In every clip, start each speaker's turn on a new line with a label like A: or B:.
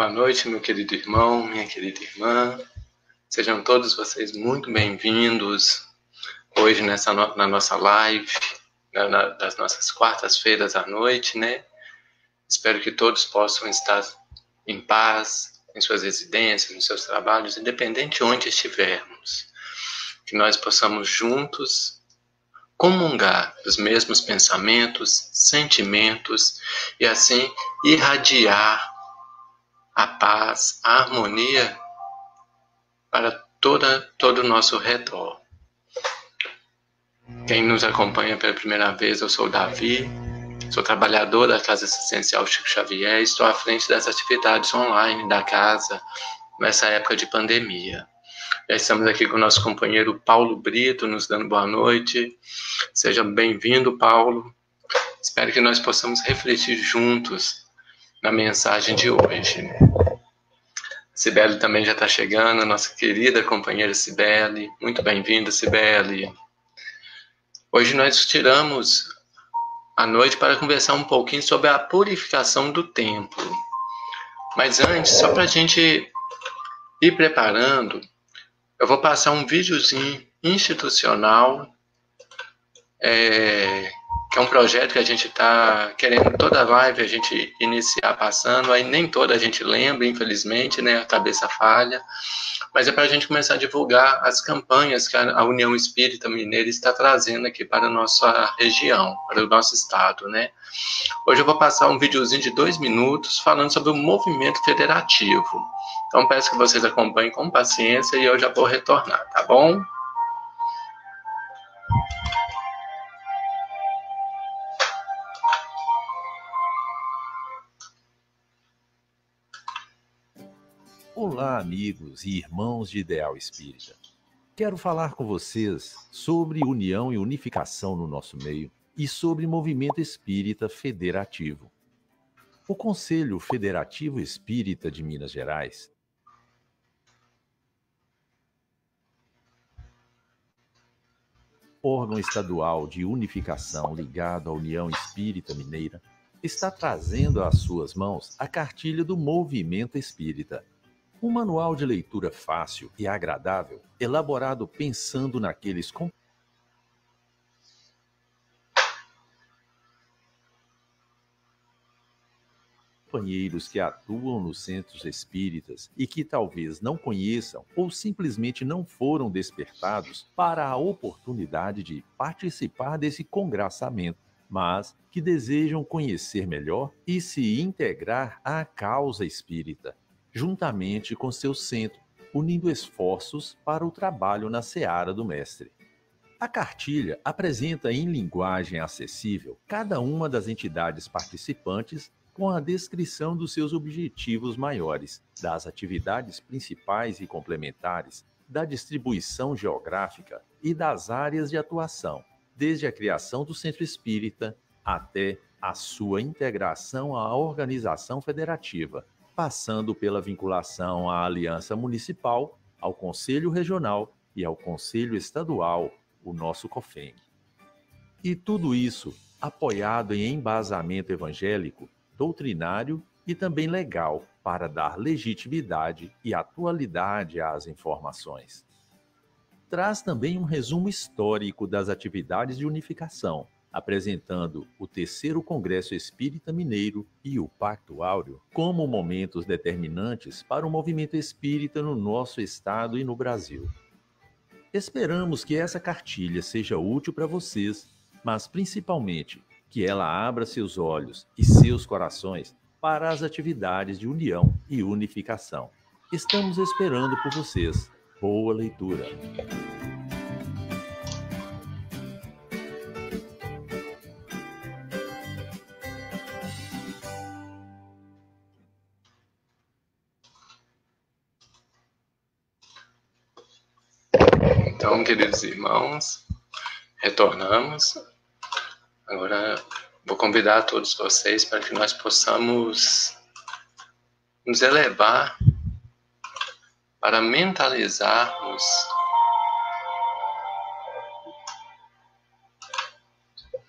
A: Boa noite, meu querido irmão, minha querida irmã. Sejam todos vocês muito bem-vindos hoje na nossa live, das nossas quartas-feiras à noite, né? Espero que todos possam estar em paz, em suas residências, nos seus trabalhos, independente de onde estivermos. Que nós possamos juntos comungar os mesmos pensamentos, sentimentos e assim irradiar a paz, a harmonia para todo o nosso redor. Quem nos acompanha pela primeira vez, eu sou o Davi, sou trabalhador da Casa Assistencial Chico Xavier e estou à frente das atividades online da casa nessa época de pandemia. Já estamos aqui com o nosso companheiro Paulo Brito, nos dando boa noite. Seja bem-vindo, Paulo. Espero que nós possamos refletir juntos na mensagem de hoje. Cibele também já está chegando, nossa querida companheira Cibele. Muito bem-vinda, Cibele. Hoje nós tiramos a noite para conversar um pouquinho sobre a purificação do templo. Mas antes, só para a gente ir preparando, eu vou passar um videozinho institucional, que é um projeto que a gente está querendo toda live a gente iniciar passando, aí nem toda a gente lembra, infelizmente, né, a cabeça falha, mas é para a gente começar a divulgar as campanhas que a União Espírita Mineira está trazendo aqui para a nossa região, para o nosso estado, né. Hoje eu vou passar um videozinho de 2 minutos falando sobre o movimento federativo. Então peço que vocês acompanhem com paciência e eu já vou retornar, tá bom?
B: Olá, amigos e irmãos de Ideal Espírita. Quero falar com vocês sobre união e unificação no nosso meio e sobre movimento espírita federativo. O Conselho Federativo Espírita de Minas Gerais, órgão estadual de unificação ligado à União Espírita Mineira, está trazendo às suas mãos a cartilha do Movimento Espírita. Um manual de leitura fácil e agradável, elaborado pensando naqueles companheiros que atuam nos centros espíritas e que talvez não conheçam ou simplesmente não foram despertados para a oportunidade de participar desse congraçamento, mas que desejam conhecer melhor e se integrar à causa espírita, juntamente com seu centro, unindo esforços para o trabalho na seara do Mestre. A cartilha apresenta em linguagem acessível cada uma das entidades participantes com a descrição dos seus objetivos maiores, das atividades principais e complementares, da distribuição geográfica e das áreas de atuação, desde a criação do Centro Espírita até a sua integração à organização federativa, passando pela vinculação à Aliança Municipal, ao Conselho Regional e ao Conselho Estadual, o nosso COFENG. E tudo isso apoiado em embasamento evangélico, doutrinário e também legal para dar legitimidade e atualidade às informações. Traz também um resumo histórico das atividades de unificação, apresentando o 3º Congresso Espírita Mineiro e o Pacto Áureo como momentos determinantes para o movimento espírita no nosso estado e no Brasil. Esperamos que essa cartilha seja útil para vocês, mas principalmente que ela abra seus olhos e seus corações para as atividades de união e unificação. Estamos esperando por vocês. Boa leitura!
A: Então, queridos irmãos, retornamos. Agora vou convidar todos vocês para que nós possamos nos elevar para mentalizarmos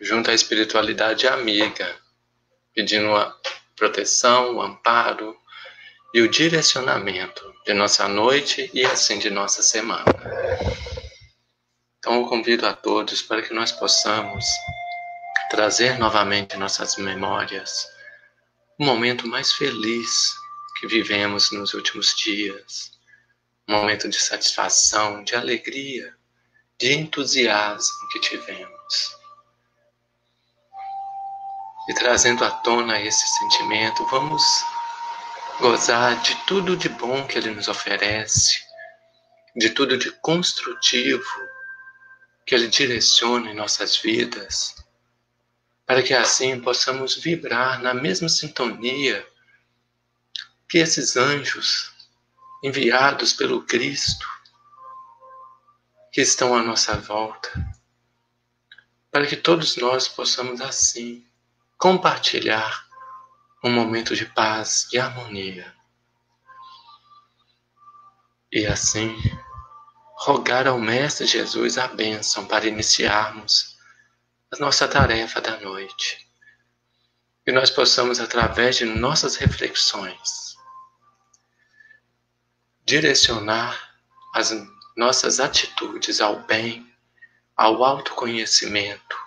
A: junto à espiritualidade amiga, pedindo a proteção, o amparo e o direcionamento de nossa noite e assim de nossa semana. Então eu convido a todos para que nós possamos trazer novamente em nossas memórias o momento mais feliz que vivemos nos últimos dias, um momento de satisfação, de alegria, de entusiasmo que tivemos. E trazendo à tona esse sentimento, vamos gozar de tudo de bom que Ele nos oferece, de tudo de construtivo que Ele direciona em nossas vidas, para que assim possamos vibrar na mesma sintonia que esses anjos enviados pelo Cristo que estão à nossa volta, para que todos nós possamos assim compartilhar um momento de paz e harmonia. E assim, rogar ao Mestre Jesus a bênção para iniciarmos a nossa tarefa da noite. Que nós possamos, através de nossas reflexões, direcionar as nossas atitudes ao bem, ao autoconhecimento,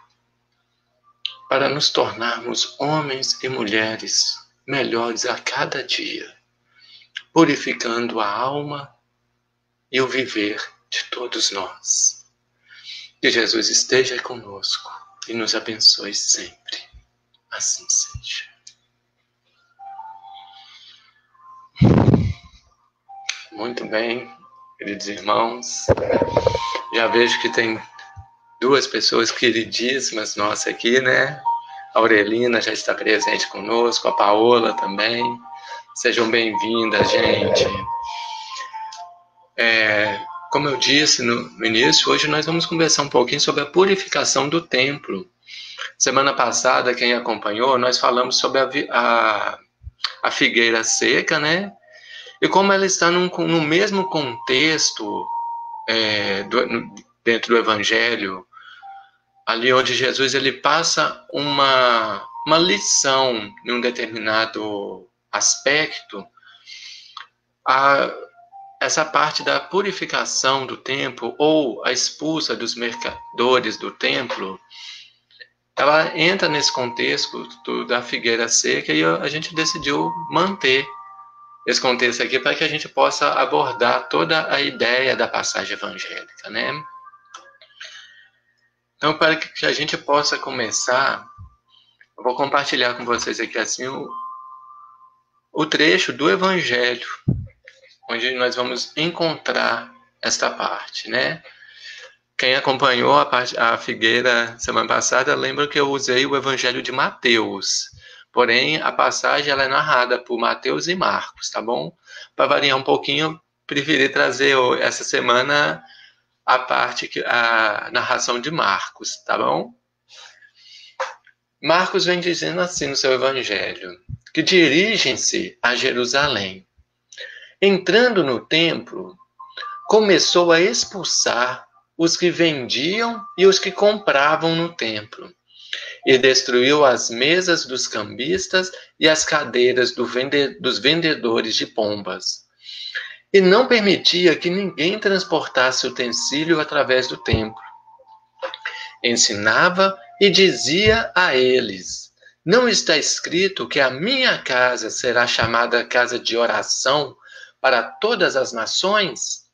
A: para nos tornarmos homens e mulheres melhores a cada dia, purificando a alma e o viver de todos nós. Que Jesus esteja conosco e nos abençoe sempre. Assim seja. Muito bem, queridos irmãos. Já vejo que tem duas pessoas queridíssimas nossas aqui, né? A Aurelina já está presente conosco, a Paola também. Sejam bem-vindas, gente. Como eu disse no início, hoje nós vamos conversar um pouquinho sobre a purificação do templo. Semana passada, quem acompanhou, nós falamos sobre a figueira seca, né? E como ela está no mesmo contexto dentro do Evangelho, ali onde Jesus ele passa uma lição em um determinado aspecto, essa parte da purificação do templo ou a expulsa dos mercadores do templo, ela entra nesse contexto da figueira seca e a gente decidiu manter esse contexto aqui para que a gente possa abordar toda a ideia da passagem evangélica, né? Então, para que a gente possa começar, eu vou compartilhar com vocês aqui assim o trecho do Evangelho, onde nós vamos encontrar esta parte, né? Quem acompanhou a figueira semana passada, lembra que eu usei o Evangelho de Mateus. Porém, a passagem ela é narrada por Mateus e Marcos, tá bom? Para variar um pouquinho, preferi trazer essa semana a narração de Marcos, tá bom? Marcos vem dizendo assim no seu Evangelho, que dirigem-se a Jerusalém. Entrando no templo, começou a expulsar os que vendiam e os que compravam no templo, e destruiu as mesas dos cambistas e as cadeiras dos vendedores de pombas. E não permitia que ninguém transportasse utensílio através do templo. Ensinava e dizia a eles: não está escrito que a minha casa será chamada casa de oração para todas as nações?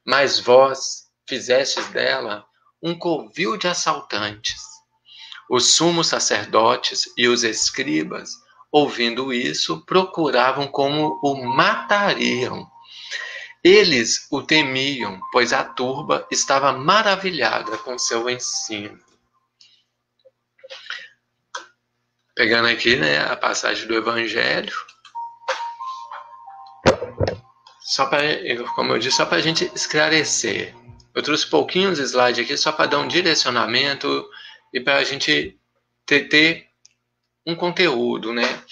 A: Mas vós fizestes dela um covil de assaltantes. Os sumos sacerdotes e os escribas, ouvindo isso, procuravam como o matariam. Eles o temiam, pois a turba estava maravilhada com seu ensino. Pegando aqui, né, a passagem do Evangelho, como eu disse, só para a gente esclarecer. Eu trouxe pouquinhos slides aqui só para dar um direcionamento e para a gente ter um conteúdo, né?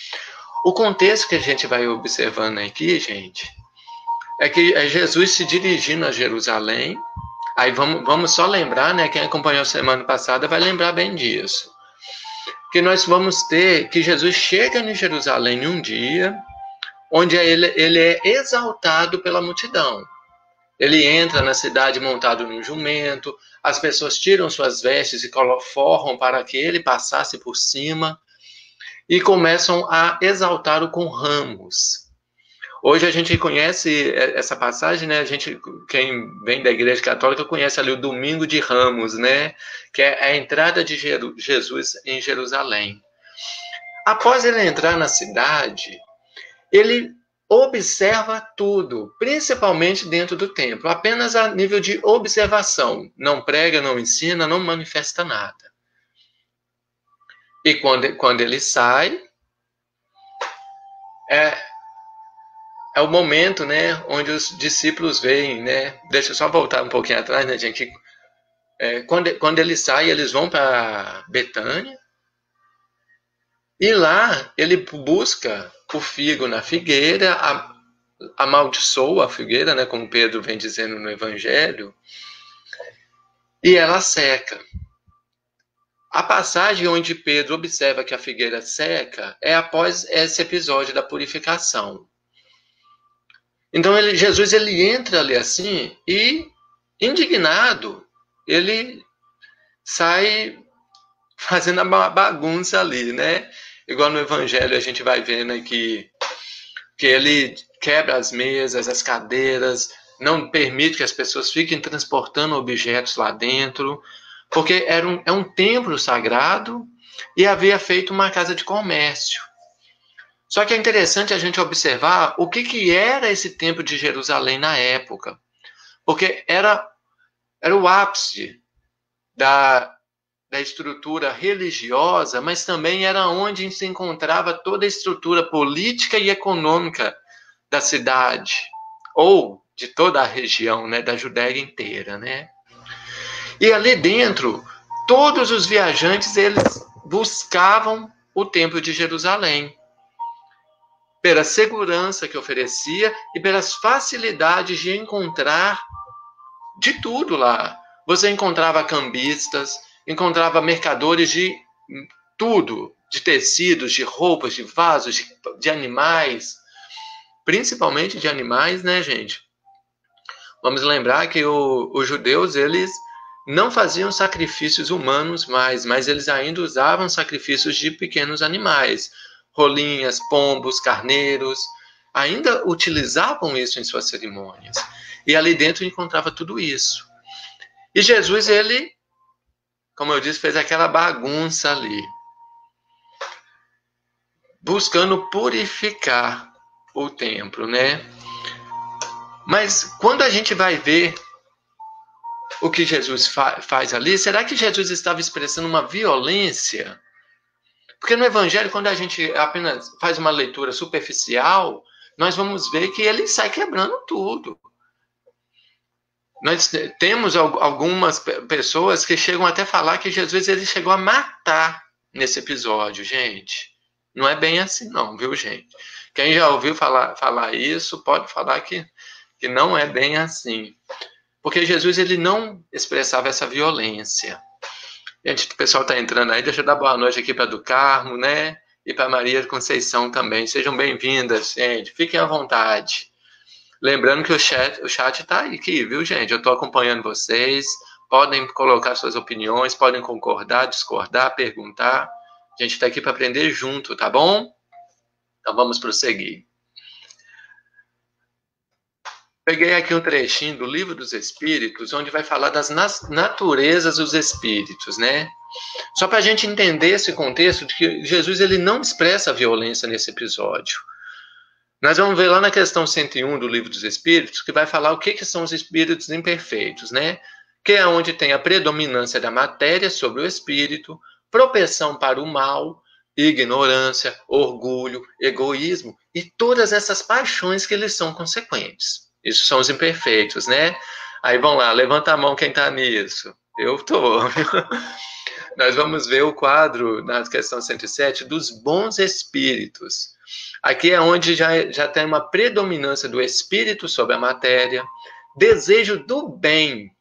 A: O contexto que a gente vai observando aqui, gente, é que é Jesus se dirigindo a Jerusalém. Aí vamos só lembrar, né? Quem acompanhou a semana passada vai lembrar bem disso. Que nós vamos ter que Jesus chega em Jerusalém um dia, onde ele é exaltado pela multidão. Ele entra na cidade montado num jumento, as pessoas tiram suas vestes e forram para que ele passasse por cima e começam a exaltá-lo com ramos. Hoje a gente conhece essa passagem, né? Quem vem da Igreja Católica conhece ali o Domingo de Ramos, né? Que é a entrada de Jesus em Jerusalém. Após ele entrar na cidade, ele observa tudo, principalmente dentro do templo, apenas a nível de observação. Não prega, não ensina, não manifesta nada. E quando ele sai, é o momento, né, onde os discípulos veem, né? Deixa eu só voltar um pouquinho atrás, né, gente? Quando ele sai, eles vão para Betânia, e lá ele busca o figo na figueira, amaldiçoa a figueira, né, como Pedro vem dizendo no Evangelho, e ela seca. A passagem onde Pedro observa que a figueira seca é após esse episódio da purificação. Então Jesus entra ali assim e, indignado, ele sai fazendo uma bagunça ali, né? Igual no Evangelho a gente vai vendo aqui que ele quebra as mesas, as cadeiras, não permite que as pessoas fiquem transportando objetos lá dentro, porque é um templo sagrado e havia feito uma casa de comércio. Só que é interessante a gente observar o que era esse templo de Jerusalém na época, porque era o ápice da estrutura religiosa, mas também era onde se encontrava toda a estrutura política e econômica da cidade, ou de toda a região, né, da Judéia inteira, né? E ali dentro, todos os viajantes, eles buscavam o Templo de Jerusalém, pela segurança que oferecia e pelas facilidades de encontrar de tudo lá. Você encontrava cambistas, encontrava mercadores de tudo, de tecidos, de roupas, de vasos, de animais, principalmente de animais, né, gente? Vamos lembrar que os judeus, eles não faziam sacrifícios humanos mais, mas eles ainda usavam sacrifícios de pequenos animais, rolinhas, pombos, carneiros, ainda utilizavam isso em suas cerimônias. E ali dentro encontrava tudo isso. E Jesus, ele, como eu disse, fez aquela bagunça ali, buscando purificar o templo, né? Mas quando a gente vai ver o que Jesus faz ali, será que Jesus estava expressando uma violência? Porque no Evangelho, quando a gente apenas faz uma leitura superficial, nós vamos ver que ele sai quebrando tudo. Nós temos algumas pessoas que chegam até a falar que Jesus ele chegou a matar nesse episódio, gente. Não é bem assim não, viu, gente? Quem já ouviu falar isso, pode falar que não é bem assim. Porque Jesus ele não expressava essa violência. Gente, o pessoal está entrando aí, deixa eu dar boa noite aqui para do Carmo, né? E para Maria Conceição também. Sejam bem-vindas, gente. Fiquem à vontade. Lembrando que o chat está aqui, viu, gente? Eu estou acompanhando vocês. Podem colocar suas opiniões, podem concordar, discordar, perguntar. A gente está aqui para aprender junto, tá bom? Então vamos prosseguir. Peguei aqui um trechinho do Livro dos Espíritos, onde vai falar das naturezas dos espíritos, né? Só para a gente entender esse contexto de que Jesus ele não expressa a violência nesse episódio. Nós vamos ver lá na questão 101 do Livro dos Espíritos, que vai falar o que são os espíritos imperfeitos, né? Que é onde tem a predominância da matéria sobre o espírito, propensão para o mal, ignorância, orgulho, egoísmo e todas essas paixões que eles são consequentes. Isso são os imperfeitos, né? Aí vão lá, levanta a mão quem está nisso. Eu tô. Nós vamos ver o quadro, na questão 107, dos bons espíritos. Aqui é onde já tem uma predominância do espírito sobre a matéria, desejo do bem.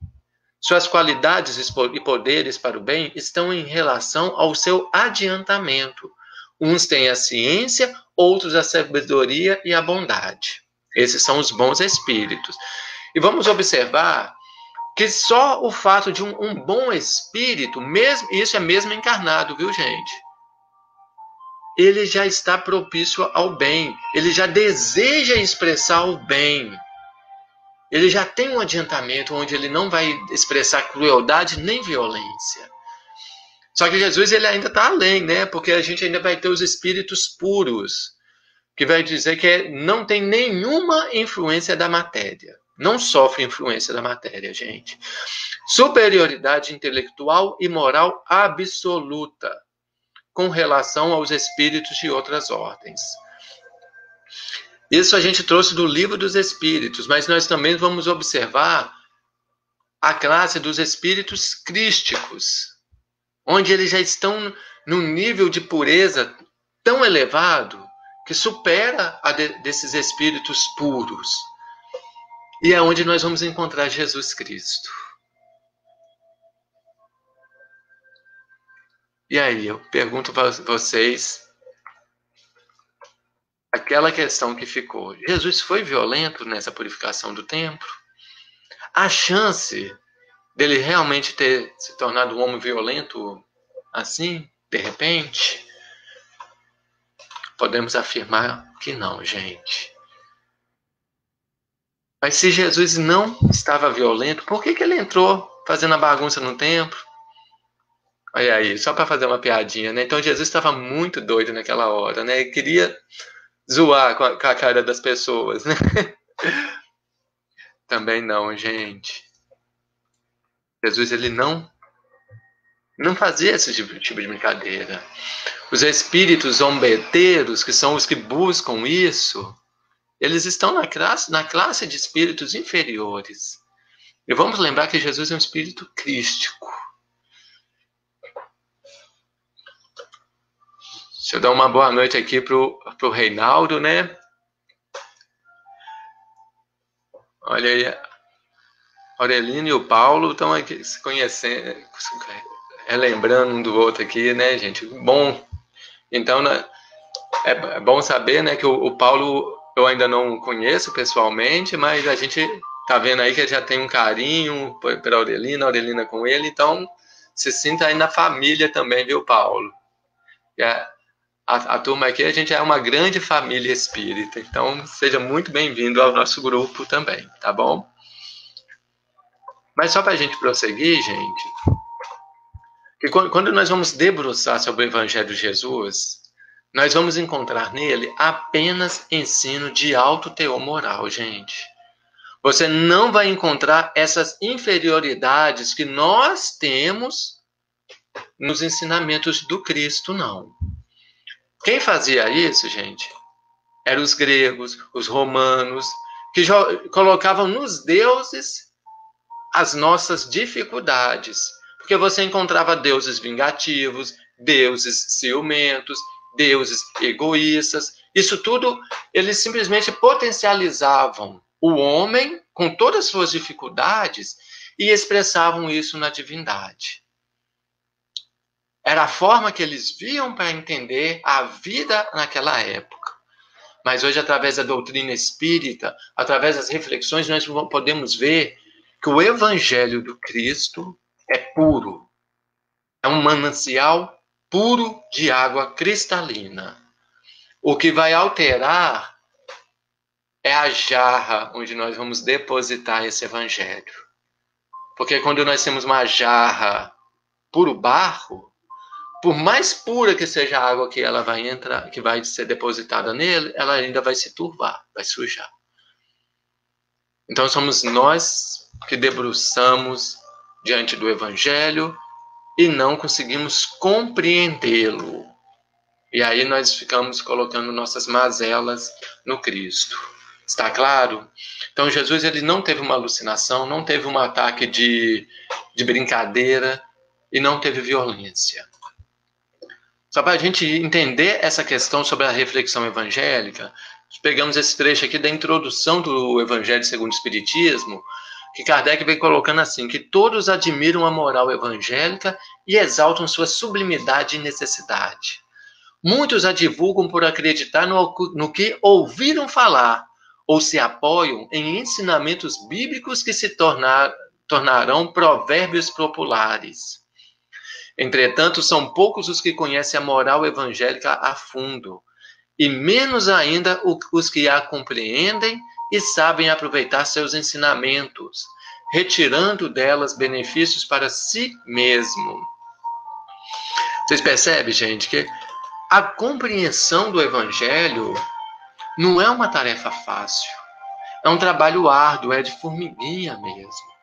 A: Suas qualidades e poderes para o bem estão em relação ao seu adiantamento, Uns têm a ciência, outros a sabedoria e a bondade. Esses são os bons espíritos. E vamos observar que só o fato de um bom espírito, mesmo, isso é mesmo encarnado, viu, gente? Ele já está propício ao bem, ele já deseja expressar o bem. Ele já tem um adiantamento onde ele não vai expressar crueldade nem violência. Só que Jesus ele ainda está além, né? Porque a gente ainda vai ter os espíritos puros, que vai dizer que não tem nenhuma influência da matéria. Não sofre influência da matéria, gente. Superioridade intelectual e moral absoluta com relação aos espíritos de outras ordens. Isso a gente trouxe do Livro dos Espíritos, mas nós também vamos observar a classe dos espíritos crísticos, onde eles já estão num nível de pureza tão elevado que supera a desses espíritos puros. E é onde nós vamos encontrar Jesus Cristo. E aí, eu pergunto para vocês, aquela questão que ficou, Jesus foi violento nessa purificação do templo? A chance dele realmente ter se tornado um homem violento assim, de repente? Podemos afirmar que não, gente. Mas se Jesus não estava violento, por que ele entrou fazendo a bagunça no templo? Olha aí, só para fazer uma piadinha, né? Então Jesus estava muito doido naquela hora, né? Ele queria zoar com a cara das pessoas, né? Também não, gente. Jesus, ele não fazia esse tipo de brincadeira. Os espíritos zombeteiros, que são os que buscam isso, eles estão na classe de espíritos inferiores. E vamos lembrar que Jesus é um espírito crístico. Deixa eu dar uma boa noite aqui pro Reinaldo, né? Olha aí, a Aurelino e o Paulo estão aqui se conhecendo, relembrando um do outro aqui, né, gente? Bom, então é bom saber, né, que o Paulo eu ainda não conheço pessoalmente, mas a gente tá vendo aí que ele já tem um carinho pela Aurelina, a Aurelina com ele, então se sinta aí na família também, viu, Paulo? E a turma aqui, a gente é uma grande família espírita, então seja muito bem-vindo ao nosso grupo também, tá bom? Mas só para a gente prosseguir, gente, que quando nós vamos debruçar sobre o Evangelho de Jesus, nós vamos encontrar nele apenas ensino de alto teor moral, gente. Você não vai encontrar essas inferioridades que nós temos nos ensinamentos do Cristo, não. Quem fazia isso, gente, eram os gregos, os romanos, que colocavam nos deuses as nossas dificuldades. Porque você encontrava deuses vingativos, deuses ciumentos, deuses egoístas. Isso tudo, eles simplesmente potencializavam o homem com todas as suas dificuldades e expressavam isso na divindade. Era a forma que eles viam para entender a vida naquela época. Mas hoje, através da doutrina espírita, através das reflexões, nós podemos ver que o Evangelho do Cristo é puro. É um manancial puro de água cristalina. O que vai alterar é a jarra onde nós vamos depositar esse Evangelho. Porque quando nós temos uma jarra puro barro, por mais pura que seja a água que ela vai entrar, que vai ser depositada nele, ela ainda vai se turvar, vai sujar. Então somos nós que debruçamos diante do Evangelho e não conseguimos compreendê-lo. E aí nós ficamos colocando nossas mazelas no Cristo. Está claro? Então Jesus ele não teve uma alucinação, não teve um ataque de brincadeira e não teve violência. Só para a gente entender essa questão sobre a reflexão evangélica, pegamos esse trecho aqui da introdução do Evangelho segundo o Espiritismo, que Kardec vem colocando assim, que todos admiram a moral evangélica e exaltam sua sublimidade e necessidade. Muitos a divulgam por acreditar no que ouviram falar, ou se apoiam em ensinamentos bíblicos que se tornarão provérbios populares. Entretanto, são poucos os que conhecem a moral evangélica a fundo, e menos ainda os que a compreendem e sabem aproveitar seus ensinamentos, retirando delas benefícios para si mesmo. Vocês percebem, gente, que a compreensão do evangelho não é uma tarefa fácil. É um trabalho árduo, é de formiguinha mesmo.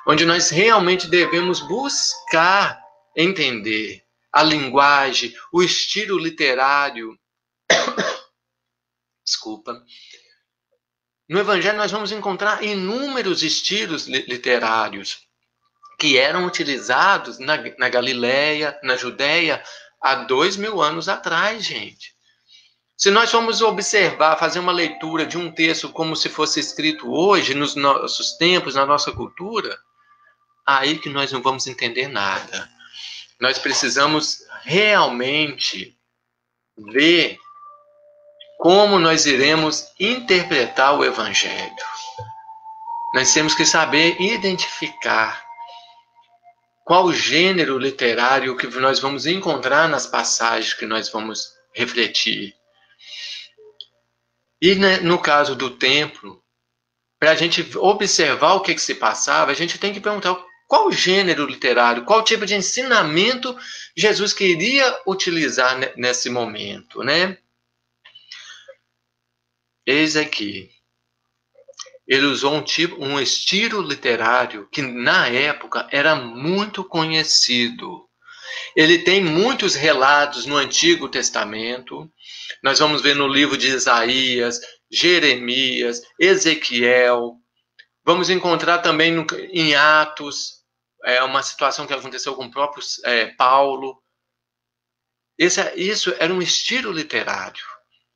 A: Onde nós realmente devemos buscar entender a linguagem, o estilo literário. Desculpa. No Evangelho nós vamos encontrar inúmeros estilos literários que eram utilizados na Galileia, na Judéia, há 2000 anos atrás, gente. Se nós formos observar, fazer uma leitura de um texto como se fosse escrito hoje, nos nossos tempos, na nossa cultura, aí que nós não vamos entender nada. Nós precisamos realmente ver como nós iremos interpretar o Evangelho. Nós temos que saber identificar qual gênero literário que nós vamos encontrar nas passagens que nós vamos refletir. E no caso do templo, para a gente observar o que se passava, a gente tem que perguntar qual gênero literário, qual tipo de ensinamento Jesus queria utilizar nesse momento, né? Eis aqui. Ele usou um estilo literário que, na época, era muito conhecido. Ele tem muitos relatos no Antigo Testamento. Nós vamos ver no livro de Isaías, Jeremias, Ezequiel. Vamos encontrar também em Atos, uma situação que aconteceu com o próprio Paulo. Isso era um estilo literário,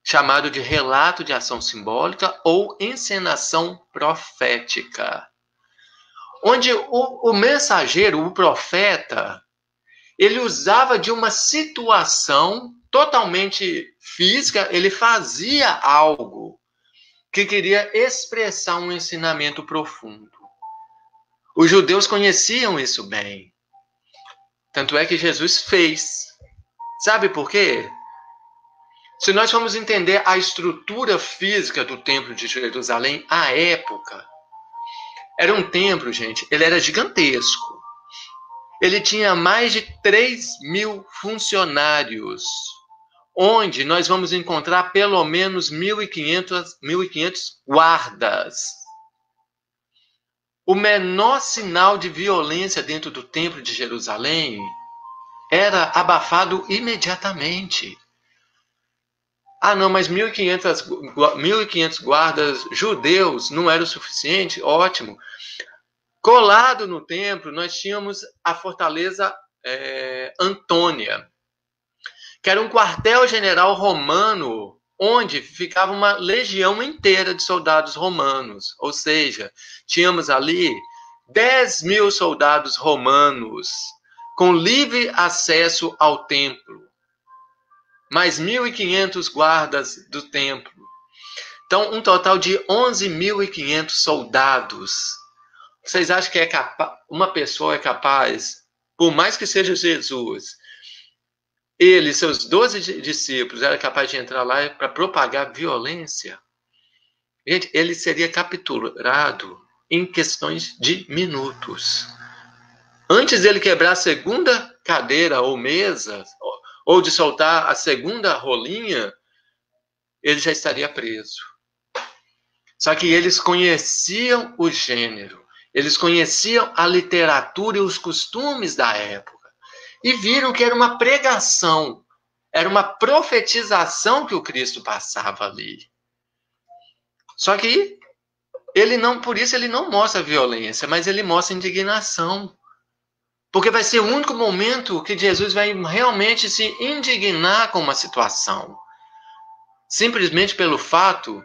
A: chamado de relato de ação simbólica ou encenação profética. Onde o mensageiro, o profeta, ele usava de uma situação totalmente física, ele fazia algo que queria expressar um ensinamento profundo. Os judeus conheciam isso bem. Tanto é que Jesus fez. Sabe por quê? Se nós formos entender a estrutura física do templo de Jerusalém, à época, era um templo, gente, ele era gigantesco. Ele tinha mais de 3.000 funcionários, onde nós vamos encontrar pelo menos 1.500 guardas. O menor sinal de violência dentro do templo de Jerusalém era abafado imediatamente. Ah, não, mas 1.500 guardas judeus não era o suficiente? Ótimo. Colado no templo, nós tínhamos a fortaleza Antônia, que era um quartel-general romano, onde ficava uma legião inteira de soldados romanos. Ou seja, tínhamos ali 10.000 soldados romanos, com livre acesso ao templo. Mais 1.500 guardas do templo. Então, um total de 11.500 soldados. Vocês acham que uma pessoa é capaz, por mais que seja Jesus, ele e seus 12 discípulos, era capaz de entrar lá para propagar violência? Gente, ele seria capturado em questões de minutos. Antes dele quebrar a segunda cadeira ou mesa, ou de soltar a segunda rolinha, ele já estaria preso. Só que eles conheciam o gênero, eles conheciam a literatura e os costumes da época, e viram que era uma pregação, era uma profetização que o Cristo passava ali. Só que por isso ele não mostra violência, mas ele mostra indignação. Porque vai ser o único momento que Jesus vai realmente se indignar com uma situação. Simplesmente pelo fato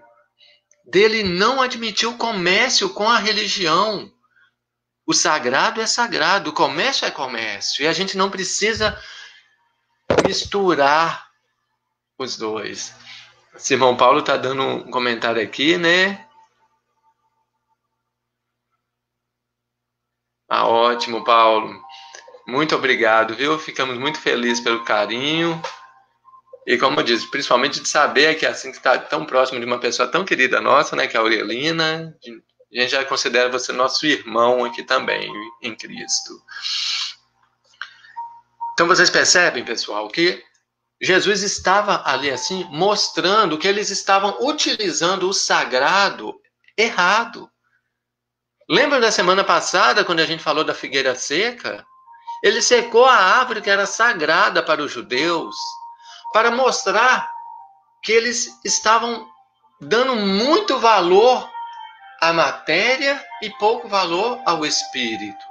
A: dele não admitir o comércio com a religião. O sagrado é sagrado, o comércio é comércio. E a gente não precisa misturar os dois. Simão Paulo está dando um comentário aqui, né? Ah, ótimo, Paulo. Muito obrigado, viu? Ficamos muito felizes pelo carinho. E como eu disse, principalmente de saber que assim que está tão próximo de uma pessoa tão querida nossa, né, que é a Aurelina, a gente já considera você nosso irmão aqui também, em Cristo. Então vocês percebem, pessoal, que Jesus estava ali assim, mostrando que eles estavam utilizando o sagrado errado. Lembra da semana passada, quando a gente falou da figueira seca? Ele secou a árvore que era sagrada para os judeus, para mostrar que eles estavam dando muito valor à matéria e pouco valor ao espírito.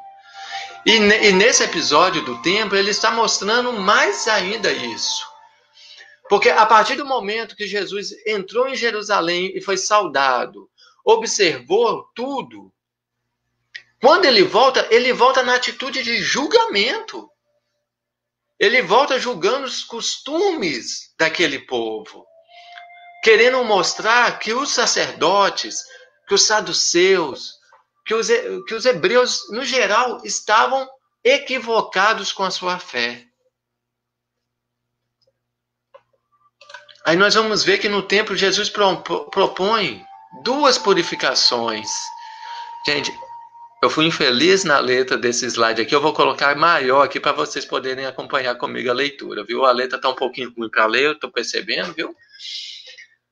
A: E nesse episódio do templo, ele está mostrando mais ainda isso. Porque a partir do momento que Jesus entrou em Jerusalém e foi saudado, observou tudo, quando ele volta na atitude de julgamento. Ele volta julgando os costumes daquele povo, querendo mostrar que os sacerdotes, que os saduceus, que os hebreus, no geral, estavam equivocados com a sua fé. Aí nós vamos ver que no templo Jesus propõe 2 purificações. Gente, eu fui infeliz na letra desse slide aqui, eu vou colocar maior aqui para vocês poderem acompanhar comigo a leitura, viu? A letra está um pouquinho ruim para ler, eu estou percebendo, viu?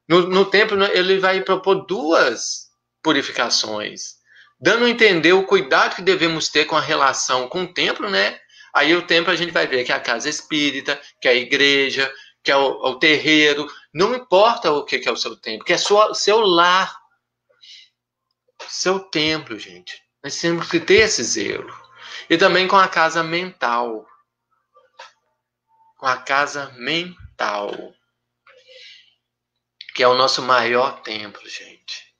A: No templo, ele vai propor 2 purificações, dando a entender o cuidado que devemos ter com a relação com o templo, né? Aí o templo a gente vai ver que é a casa espírita, que é a igreja, que é o terreiro, não importa o que é o seu templo, que é seu lar, seu templo, gente. Nós temos que ter esse zelo. E também com a casa mental. Com a casa mental. Que é o nosso maior templo, gente.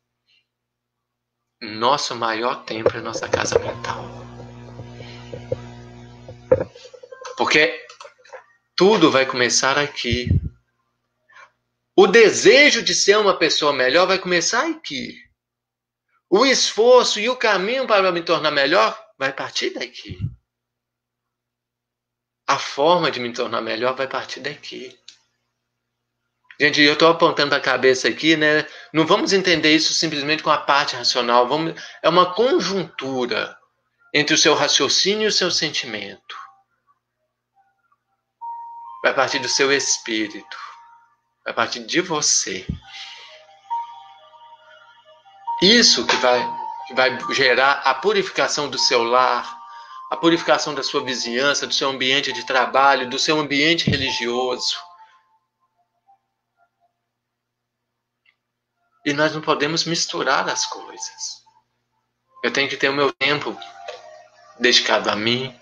A: Nosso maior templo é a nossa casa mental. Porque tudo vai começar aqui. O desejo de ser uma pessoa melhor vai começar aqui. O esforço e o caminho para me tornar melhor vai partir daqui. A forma de me tornar melhor vai partir daqui. Gente, eu estou apontando a cabeça aqui, né? Não vamos entender isso simplesmente com a parte racional. É uma conjuntura entre o seu raciocínio e o seu sentimento. Vai partir do seu espírito. Vai partir de você. Isso que vai gerar a purificação do seu lar, a purificação da sua vizinhança, do seu ambiente de trabalho, do seu ambiente religioso. E nós não podemos misturar as coisas. Eu tenho que ter o meu tempo dedicado a mim.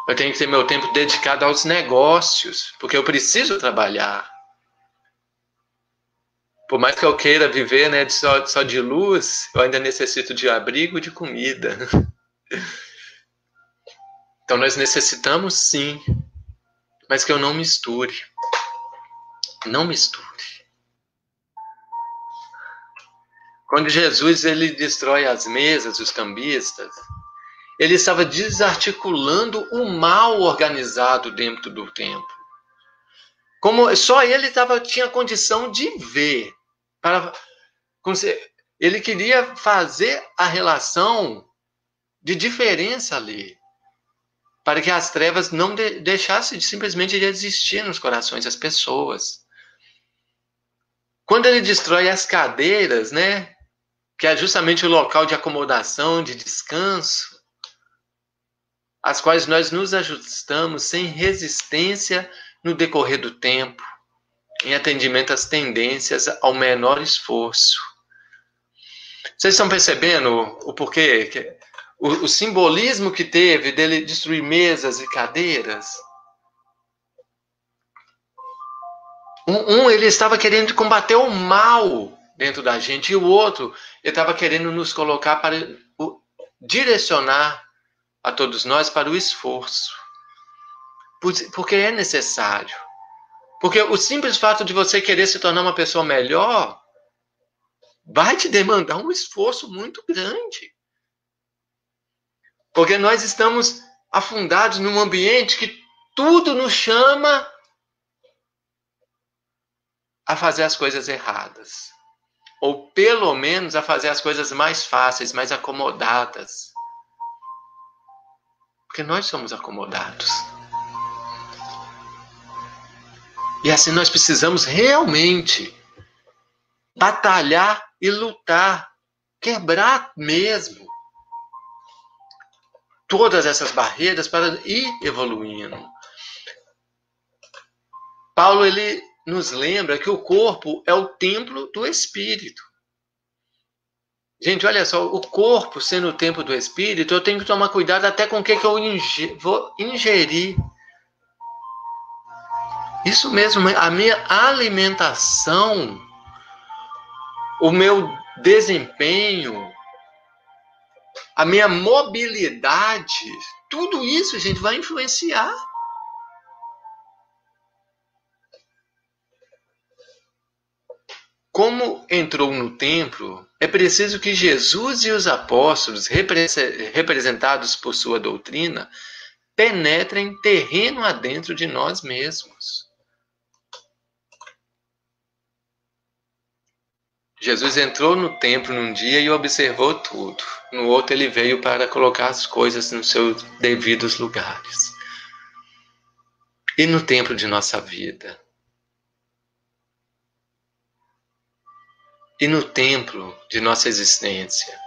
A: Eu tenho que ter meu tempo dedicado aos negócios, porque eu preciso trabalhar. Por mais que eu queira viver, né, só de luz, eu ainda necessito de abrigo e de comida. Então nós necessitamos sim, mas que eu não misture. Não misture. Quando Jesus ele destrói as mesas, os cambistas, ele estava desarticulando o mal organizado dentro do templo. Como só ele tinha condição de ver. Ele queria fazer a relação de diferença ali, para que as trevas não deixassem simplesmente de existir nos corações das pessoas. Quando ele destrói as cadeiras, né, que é justamente o local de acomodação, de descanso, às quais nós nos ajustamos sem resistência no decorrer do tempo, em atendimento às tendências ao menor esforço. Vocês estão percebendo o porquê? O simbolismo que teve dele destruir mesas e cadeiras? Ele estava querendo combater o mal dentro da gente, e o outro, ele estava querendo nos colocar para direcionar a todos nós para o esforço. Porque é necessário. Porque o simples fato de você querer se tornar uma pessoa melhor vai te demandar um esforço muito grande. Porque nós estamos afundados num ambiente que tudo nos chama a fazer as coisas erradas. Ou pelo menos a fazer as coisas mais fáceis, mais acomodadas. Porque nós somos acomodados. E assim nós precisamos realmente batalhar e lutar, quebrar mesmo todas essas barreiras para ir evoluindo. Paulo, ele nos lembra que o corpo é o templo do Espírito. Gente, olha só, o corpo sendo o templo do Espírito, eu tenho que tomar cuidado até com o que eu vou ingerir. Isso mesmo, a minha alimentação, o meu desempenho, a minha mobilidade, tudo isso, gente, vai influenciar. Como entrou no templo, é preciso que Jesus e os apóstolos, representados por sua doutrina, penetrem terreno adentro de nós mesmos. Jesus entrou no templo num dia e observou tudo. No outro, ele veio para colocar as coisas nos seus devidos lugares. E no templo de nossa vida? E no templo de nossa existência?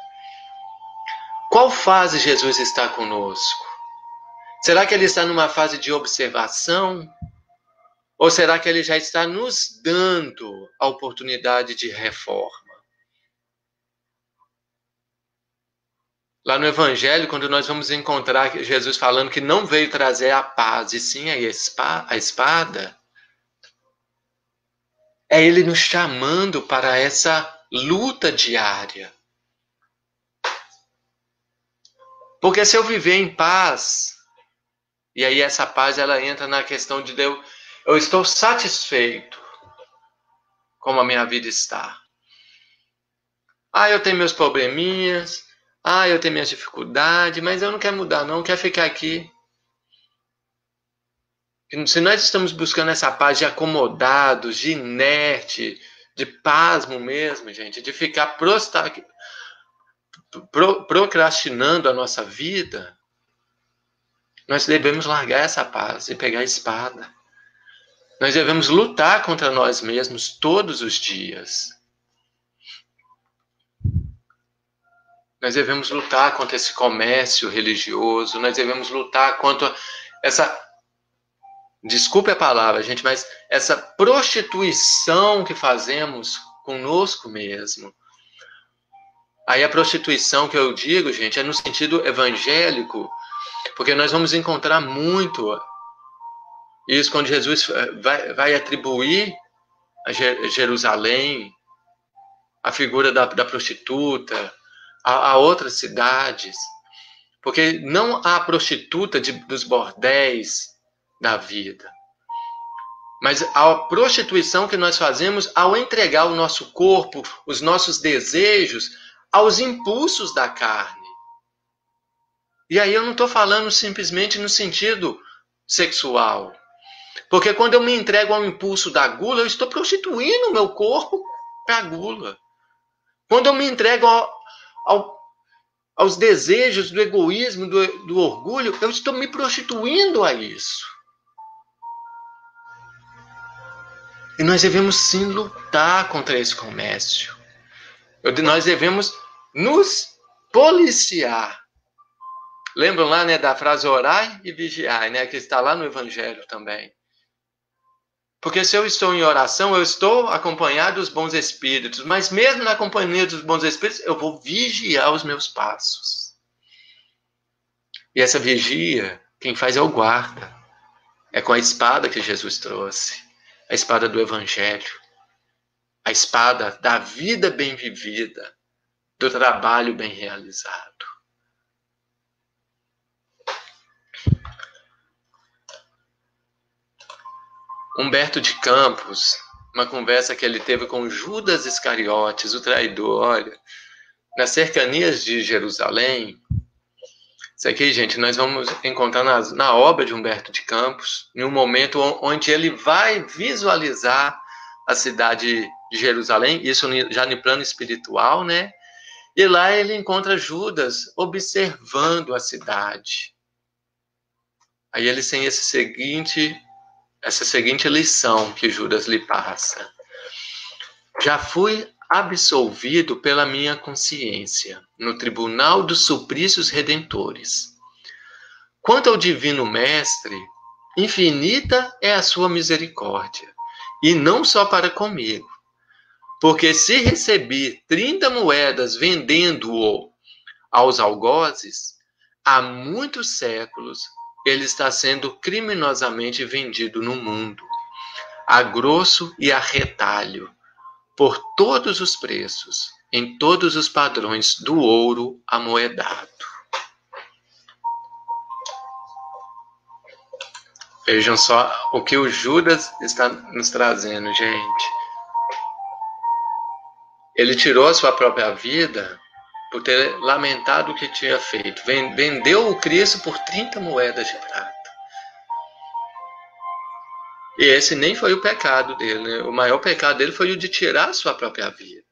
A: Qual fase Jesus está conosco? Será que ele está numa fase de observação? Ou será que ele já está nos dando a oportunidade de reforma? Lá no Evangelho, quando nós vamos encontrar Jesus falando que não veio trazer a paz, e sim a espada, é ele nos chamando para essa luta diária. Porque se eu viver em paz, e aí essa paz ela entra na questão de eu estou satisfeito como a minha vida está. Eu tenho meus probleminhas, eu tenho minhas dificuldades, mas eu não quero mudar não, eu quero ficar aqui. Se nós estamos buscando essa paz de acomodados, de inerte, de pasmo mesmo, gente, de ficar procrastinando a nossa vida, nós devemos largar essa paz e pegar a espada. Nós devemos lutar contra nós mesmos todos os dias. Nós devemos lutar contra esse comércio religioso, nós devemos lutar contra essa, desculpe a palavra, gente, mas essa prostituição que fazemos conosco mesmo. Aí a prostituição que eu digo, gente, é no sentido evangélico, porque nós vamos encontrar muito isso quando Jesus vai atribuir a Jerusalém a figura da prostituta, a outras cidades. Porque não há prostituta dos bordéis da vida. Mas a prostituição que nós fazemos ao entregar o nosso corpo, os nossos desejos, aos impulsos da carne. E aí eu não estou falando simplesmente no sentido sexual. Porque quando eu me entrego ao impulso da gula, eu estou prostituindo o meu corpo para a gula. Quando eu me entrego aos desejos do egoísmo, do orgulho, eu estou me prostituindo a isso. E nós devemos sim lutar contra esse comércio. Nós devemos nos policiar. Lembram lá, né, da frase orai e vigiai, né, que está lá no Evangelho também. Porque se eu estou em oração, eu estou acompanhado dos bons espíritos. Mas mesmo na companhia dos bons espíritos, eu vou vigiar os meus passos. E essa vigia, quem faz é o guarda. É com a espada que Jesus trouxe. A espada do Evangelho. A espada da vida bem vivida. Do trabalho bem realizado. Humberto de Campos, uma conversa que ele teve com Judas Iscariotes, o traidor, olha, nas cercanias de Jerusalém. Isso aqui, gente, nós vamos encontrar na obra de Humberto de Campos, em um momento onde ele vai visualizar a cidade de Jerusalém, isso já no plano espiritual, né? E lá ele encontra Judas observando a cidade. Aí ele tem essa seguinte lição que Judas lhe passa. Já fui absolvido pela minha consciência no tribunal dos suplícios redentores. Quanto ao divino mestre, infinita é a sua misericórdia, e não só para comigo, porque se recebi 30 moedas vendendo-o aos algozes, há muitos séculos ele está sendo criminosamente vendido no mundo, a grosso e a retalho, por todos os preços, em todos os padrões do ouro amoedado. Vejam só o que o Judas está nos trazendo, gente. Ele tirou a sua própria vida por ter lamentado o que tinha feito. Vendeu o Cristo por 30 moedas de prata. E esse nem foi o pecado dele, né? O maior pecado dele foi o de tirar a sua própria vida.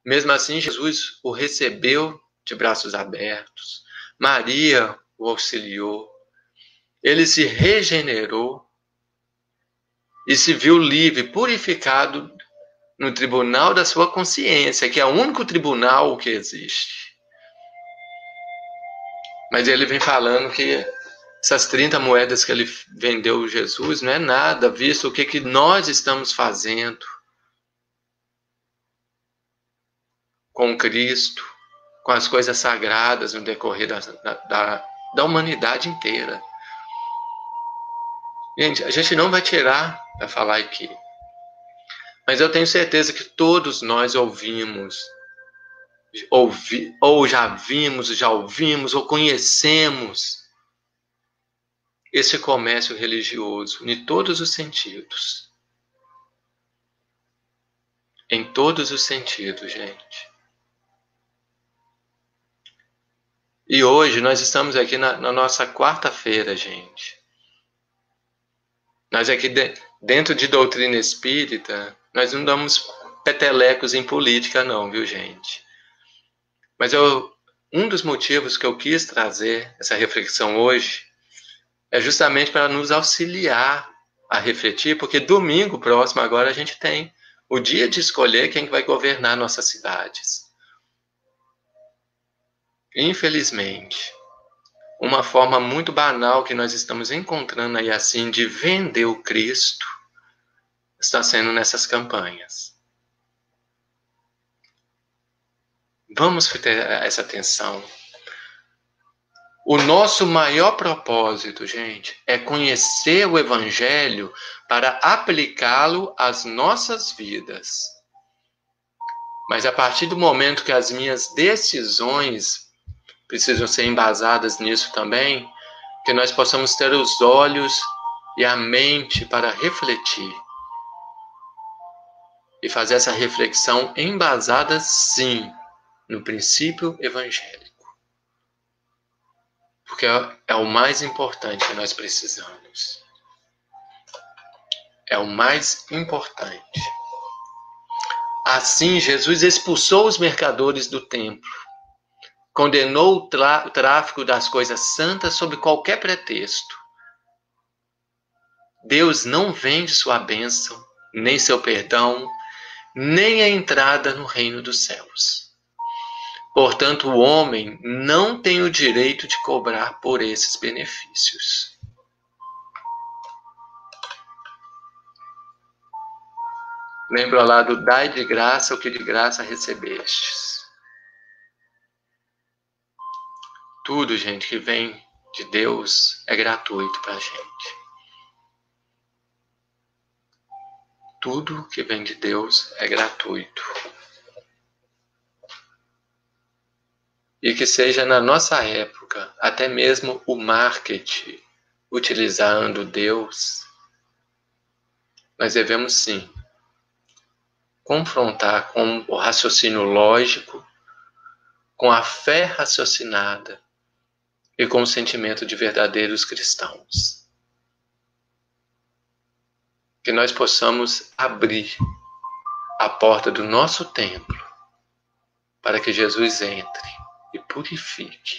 A: Mesmo assim, Jesus o recebeu de braços abertos. Maria o auxiliou. Ele se regenerou e se viu livre, purificado no tribunal da sua consciência, que é o único tribunal que existe. Mas ele vem falando que essas 30 moedas que ele vendeu a Jesus não é nada, visto o que nós estamos fazendo com Cristo, com as coisas sagradas no decorrer da humanidade inteira. Gente, a gente não vai tirar para falar aqui, mas eu tenho certeza que todos nós ouvimos, ou já ouvimos, ou conhecemos esse comércio religioso em todos os sentidos. Em todos os sentidos, gente. E hoje nós estamos aqui na nossa quarta-feira, gente. Nós aqui dentro de doutrina espírita, nós não damos petelecos em política não, viu, gente? Mas um dos motivos que eu quis trazer essa reflexão hoje é justamente para nos auxiliar a refletir, porque domingo próximo agora a gente tem o dia de escolher quem vai governar nossas cidades. Infelizmente, uma forma muito banal que nós estamos encontrando aí assim de vender o Cristo está sendo nessas campanhas. Vamos ter essa atenção. O nosso maior propósito, gente, é conhecer o Evangelho para aplicá-lo às nossas vidas. Mas a partir do momento que as minhas decisões precisam ser embasadas nisso também, que nós possamos ter os olhos e a mente para refletir. E fazer essa reflexão embasada, sim, no princípio evangélico. Porque é o mais importante que nós precisamos. É o mais importante. Assim, Jesus expulsou os mercadores do templo. Condenou o tráfico das coisas santas sob qualquer pretexto. Deus não vende sua bênção, nem seu perdão, nem a entrada no reino dos céus. Portanto, o homem não tem o direito de cobrar por esses benefícios. Lembra lá do dai de graça o que de graça recebestes. Tudo, gente, que vem de Deus é gratuito para a gente. Tudo que vem de Deus é gratuito. E que seja na nossa época, até mesmo o marketing, utilizando Deus, nós devemos sim confrontar com o raciocínio lógico, com a fé raciocinada e com o sentimento de verdadeiros cristãos. Que nós possamos abrir a porta do nosso templo para que Jesus entre e purifique.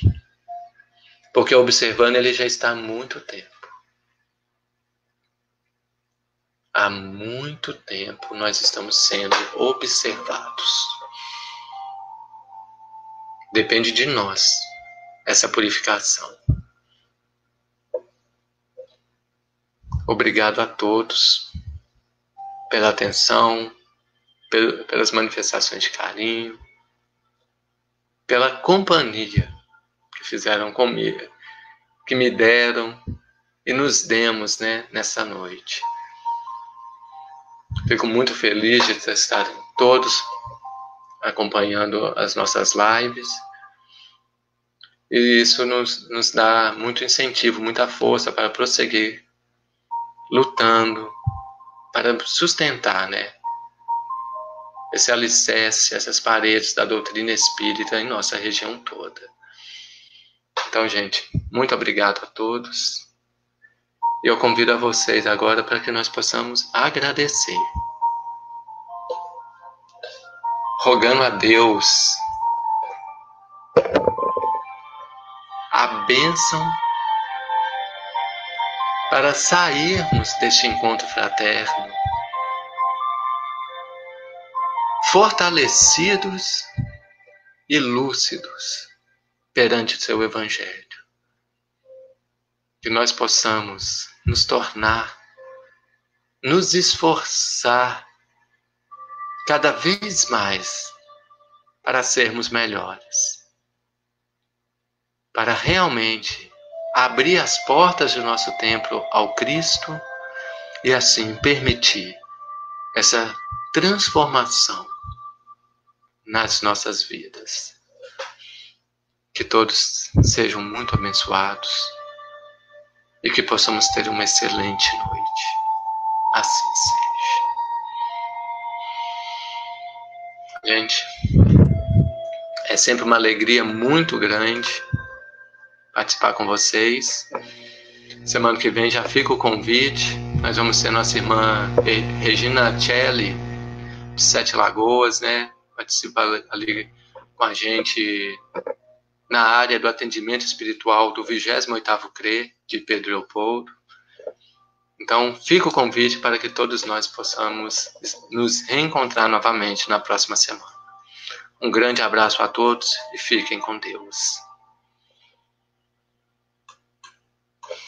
A: Porque observando ele já está há muito tempo. Há muito tempo nós estamos sendo observados. Depende de nós essa purificação. Obrigado a todos pela atenção, pelas manifestações de carinho, pela companhia que fizeram comigo, que me deram e nos demos, né, nessa noite. Fico muito feliz de estarem todos acompanhando as nossas lives. E isso nos dá muito incentivo, muita força para prosseguir lutando, para sustentar, né, esse alicerce, essas paredes da doutrina espírita em nossa região toda. Então, gente, muito obrigado a todos. E eu convido a vocês agora para que nós possamos agradecer. Rogando a Deus a bênção para sairmos deste encontro fraterno fortalecidos e lúcidos perante o seu Evangelho. Que nós possamos nos tornar, nos esforçar cada vez mais para sermos melhores. Para realmente abrir as portas do nosso templo ao Cristo e assim permitir essa transformação nas nossas vidas. Que todos sejam muito abençoados e que possamos ter uma excelente noite. Assim seja. Gente, é sempre uma alegria muito grande participar com vocês. Semana que vem já fica o convite. Nós vamos ter nossa irmã Regina Celli, de Sete Lagoas, né? Participa ali com a gente na área do atendimento espiritual do 28º CRE de Pedro Leopoldo. Então, fica o convite para que todos nós possamos nos reencontrar novamente na próxima semana. Um grande abraço a todos e fiquem com Deus.